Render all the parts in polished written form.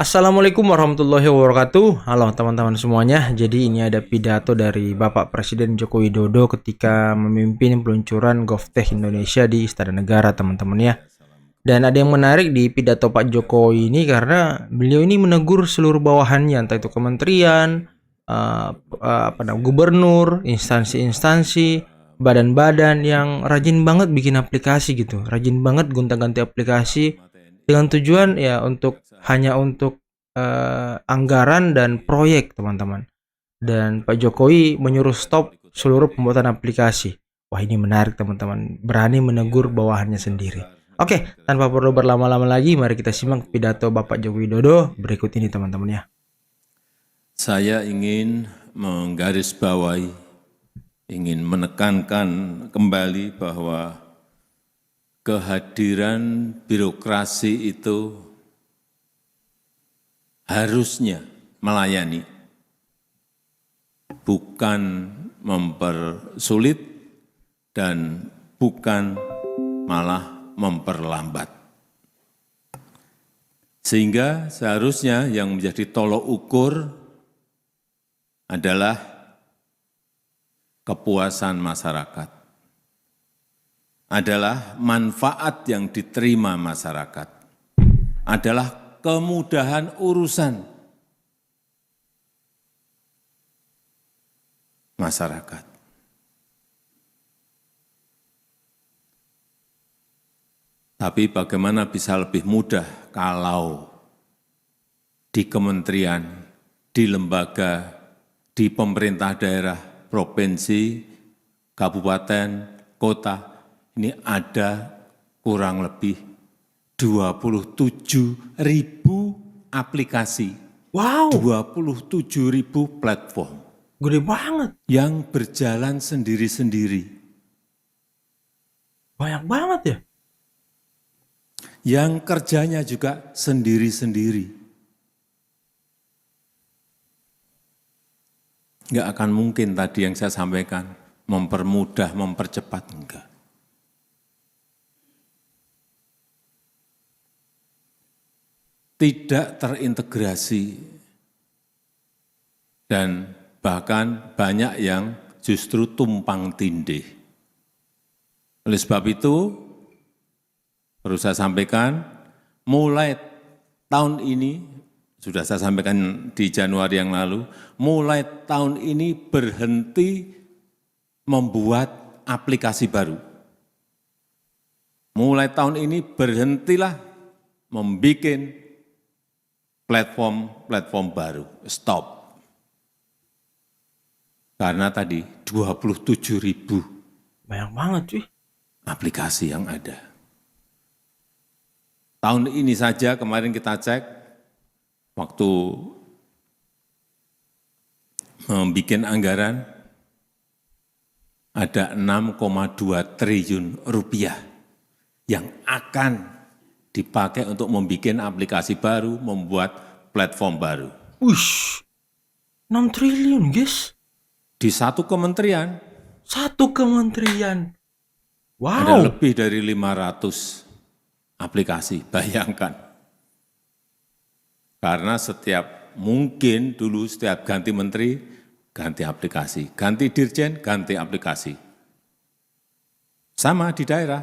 Assalamualaikum warahmatullahi wabarakatuh. Halo teman-teman semuanya. Jadi ini ada pidato dari Bapak Presiden Joko Widodo ketika memimpin peluncuran GovTech Indonesia di Istana Negara, teman-teman ya. Dan ada yang menarik di pidato Pak Jokowi ini karena beliau ini menegur seluruh bawahannya, entah itu kementerian, gubernur, instansi-instansi, badan-badan yang rajin banget bikin aplikasi gitu, rajin banget gonta-ganti aplikasi dengan tujuan ya hanya untuk anggaran dan proyek, teman-teman. Dan Pak Jokowi menyuruh stop seluruh pembuatan aplikasi. Wah, ini menarik, teman-teman. Berani menegur bawahannya sendiri. Oke, tanpa perlu berlama-lama lagi, mari kita simak pidato Bapak Joko Widodo berikut ini, teman-teman ya. Saya ingin menggarisbawahi, ingin menekankan kembali bahwa kehadiran birokrasi itu harusnya melayani, bukan mempersulit dan bukan malah memperlambat. Sehingga seharusnya yang menjadi tolok ukur adalah kepuasan masyarakat, adalah manfaat yang diterima masyarakat, adalah kemudahan urusan masyarakat. Tapi bagaimana bisa lebih mudah kalau di kementerian, di lembaga, di pemerintah daerah, provinsi, kabupaten, kota, ini ada kurang lebih 27.000 aplikasi, Wow, 27.000 platform gede banget. yang berjalan sendiri-sendiri, Banyak banget ya. yang kerjanya juga sendiri-sendiri. Enggak akan mungkin tadi yang saya sampaikan, mempermudah, mempercepat, enggak. Tidak terintegrasi dan bahkan banyak yang justru tumpang tindih. Oleh sebab itu, perlu saya sampaikan, mulai tahun ini, sudah saya sampaikan di Januari yang lalu, mulai tahun ini berhenti membuat aplikasi baru. Mulai tahun ini berhentilah membuat platform baru, stop. Karena tadi 27.000 Banyak banget cuy. aplikasi yang ada. Tahun ini saja kemarin kita cek, waktu membuat anggaran, ada 6,2 triliun rupiah yang akan dipakai untuk membuat aplikasi baru, membuat platform baru. Wush, 6 triliun guys. Di satu kementerian, Satu kementerian. ada Wow. lebih dari 500 aplikasi, bayangkan. Karena mungkin dulu setiap ganti menteri, ganti aplikasi. Ganti dirjen, ganti aplikasi. Sama di daerah,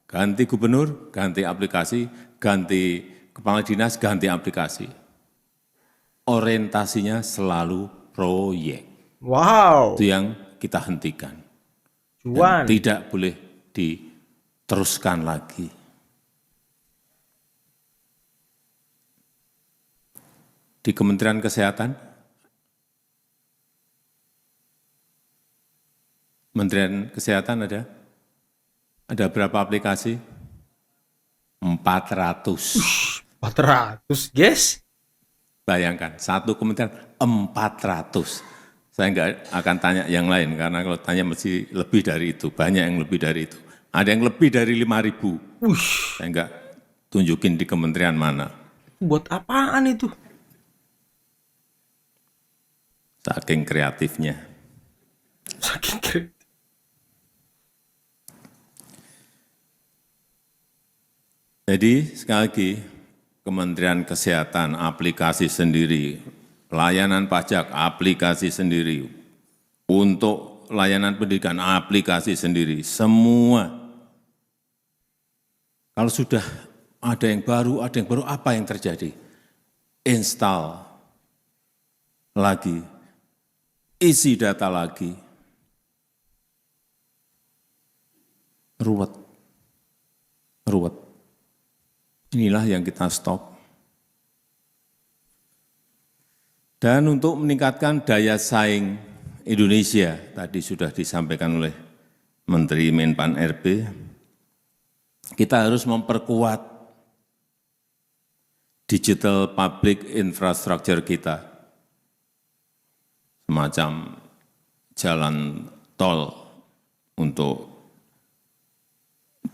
ganti gubernur, ganti aplikasi, ganti kepala dinas, ganti aplikasi. Orientasinya selalu proyek. Wow. Itu yang kita hentikan. Dan Cuan. tidak boleh diteruskan lagi. Di Kementerian Kesehatan, ada berapa aplikasi? 400. 400 guys. Bayangkan, satu kementerian 400. Saya nggak akan tanya yang lain, karena kalau tanya mesti lebih dari itu, banyak yang lebih dari itu. Ada yang lebih dari 5.000. Wush, Saya nggak tunjukin di kementerian mana. buat apaan itu? Saking kreatifnya. Saking keren. Jadi sekali lagi, Kementerian Kesehatan aplikasi sendiri, layanan pajak aplikasi sendiri, untuk layanan pendidikan aplikasi sendiri, semua. Kalau sudah ada yang baru, apa yang terjadi? Install lagi, isi data lagi, ruwet. Inilah yang kita stop. Dan untuk meningkatkan daya saing Indonesia, tadi sudah disampaikan oleh Menteri Menpan RB, kita harus memperkuat digital public infrastructure kita, semacam jalan tol untuk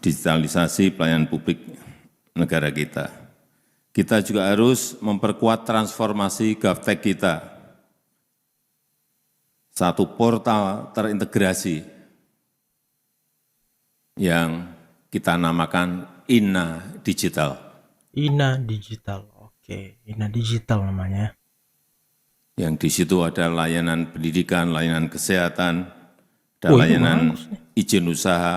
digitalisasi pelayanan publik negara kita. Kita juga harus memperkuat transformasi GovTech kita. Satu portal terintegrasi yang kita namakan INA Digital. INA Digital, oke, INA Digital namanya. Yang di situ ada layanan pendidikan, layanan kesehatan, ada Oh, ini layanan bagus nih. izin usaha,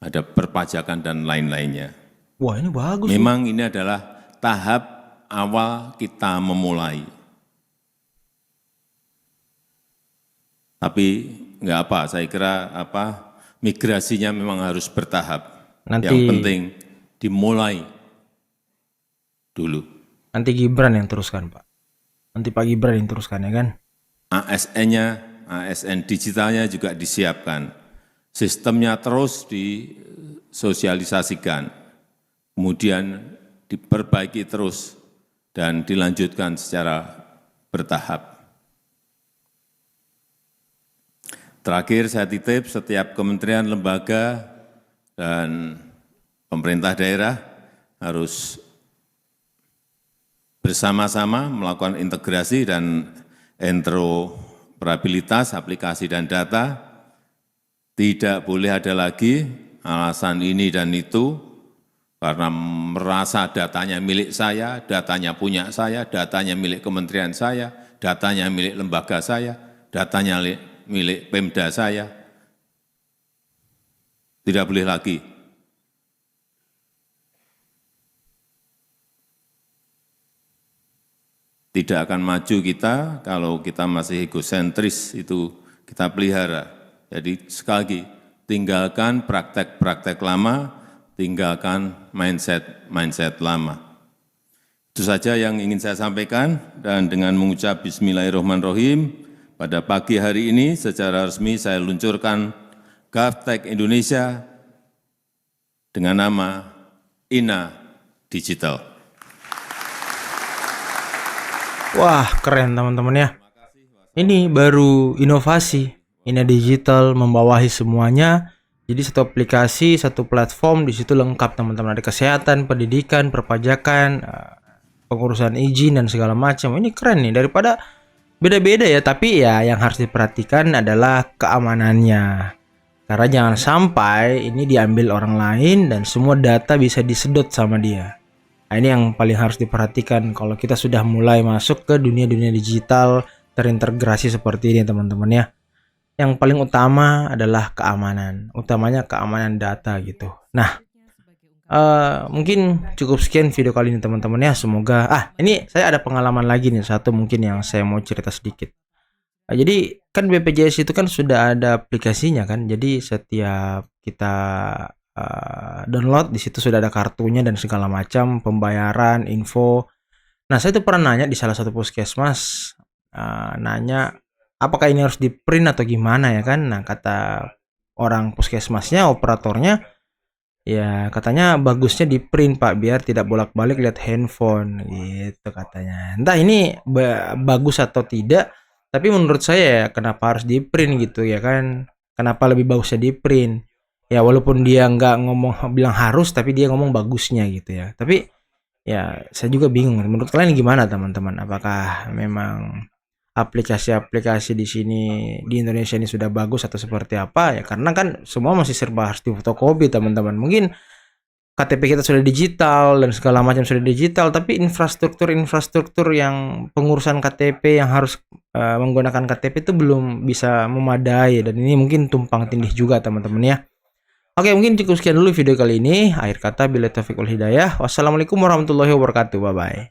ada perpajakan dan lain-lainnya. Wah, ini bagus nih. Memang ini adalah tahap awal kita memulai. Tapi enggak apa, saya kira migrasinya memang harus bertahap. Nanti- Yang penting dimulai dulu. Nanti Gibran yang teruskan, Pak. Nanti Pak Gibran yang teruskan, ya kan? ASN-nya, ASN digitalnya juga disiapkan. Sistemnya terus disosialisasikan. Kemudian diperbaiki terus dan dilanjutkan secara bertahap. Terakhir saya titip setiap kementerian, lembaga, dan pemerintah daerah harus bersama-sama melakukan integrasi dan interoperabilitas aplikasi dan data. Tidak boleh ada lagi alasan ini dan itu, karena merasa datanya milik saya, datanya punya saya, datanya milik kementerian saya, datanya milik lembaga saya, datanya milik Pemda saya. Tidak boleh lagi. Tidak akan maju kita kalau kita masih egosentris, itu kita pelihara. Jadi sekali lagi, tinggalkan praktek-praktek lama, tinggalkan mindset lama. Itu saja yang ingin saya sampaikan, dan dengan mengucap Bismillahirrahmanirrahim, pada pagi hari ini secara resmi saya luncurkan GovTech Indonesia dengan nama INA Digital. Wah, keren teman-teman ya. Ini baru inovasi. INA Digital membawahi semuanya. Jadi satu aplikasi, satu platform, di situ lengkap teman-teman. Ada kesehatan, pendidikan, perpajakan, pengurusan izin dan segala macam. Ini keren nih, daripada beda-beda ya, tapi ya yang harus diperhatikan adalah keamanannya. Karena jangan sampai ini diambil orang lain dan semua data bisa disedot sama dia. Nah, ini yang paling harus diperhatikan kalau kita sudah mulai masuk ke dunia-dunia digital terintegrasi seperti ini teman-teman ya. Yang paling utama adalah keamanan, utamanya keamanan data gitu. Nah, mungkin cukup sekian video kali ini teman-teman ya. Semoga ini saya ada pengalaman lagi nih satu mungkin yang saya mau cerita sedikit. Jadi kan BPJS itu kan sudah ada aplikasinya kan. Jadi setiap kita download, di situ sudah ada kartunya dan segala macam, pembayaran, info. Nah, saya tuh pernah nanya di salah satu puskesmas, nanya apakah ini harus di print atau gimana ya kan. Nah, kata orang puskesmasnya, operatornya, ya katanya bagusnya di print Pak, biar tidak bolak-balik lihat handphone gitu katanya. Entah ini bagus atau tidak, tapi menurut saya ya kenapa harus di print gitu ya kan. Kenapa lebih bagusnya di print? Ya walaupun dia nggak bilang harus, tapi dia ngomong bagusnya gitu ya. Tapi ya saya juga bingung. Menurut kalian gimana teman-teman? Apakah memang aplikasi-aplikasi di sini di Indonesia ini sudah bagus atau seperti apa ya? Karena kan semua masih serba harus difotokopi teman-teman. Mungkin KTP kita sudah digital dan segala macam sudah digital, tapi infrastruktur yang pengurusan KTP yang harus menggunakan KTP itu belum bisa memadai, dan ini mungkin tumpang tindih juga teman-teman ya. Oke, mungkin cukup sekian dulu video kali ini. Akhir kata, billahi taufiq wal hidayah. Wassalamualaikum warahmatullahi wabarakatuh. Bye bye.